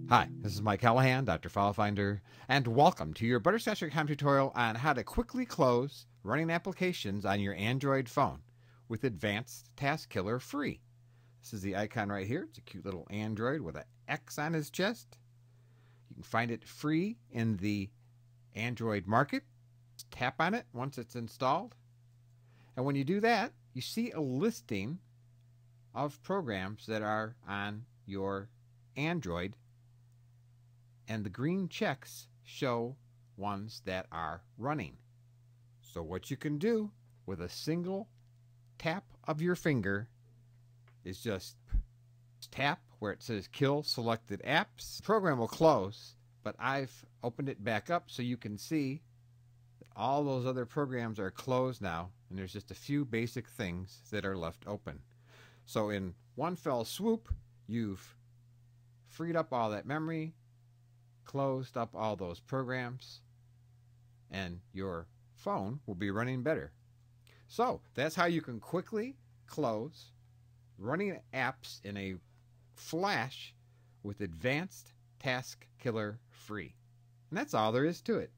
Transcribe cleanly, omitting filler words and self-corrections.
Hi, this is Mike Callahan, Dr. FileFinder, and welcome to your Butterscotch.com tutorial on how to quickly close running applications on your Android phone with Advanced Task Killer free. This is the icon right here. It's a cute little Android with an X on his chest. You can find it free in the Android market. Just tap on it once it's installed. And when you do that, you see a listing of programs that are on your Android, and the green checks show ones that are running. So what you can do with a single tap of your finger is just tap where it says kill selected apps. The program will close, but I've opened it back up so you can see that all those other programs are closed now, and there's just a few basic things that are left open. So in one fell swoop, you've freed up all that memory, closed up all those programs, and your phone will be running better. So that's how you can quickly close running apps in a flash with Advanced Task Killer free. And that's all there is to it.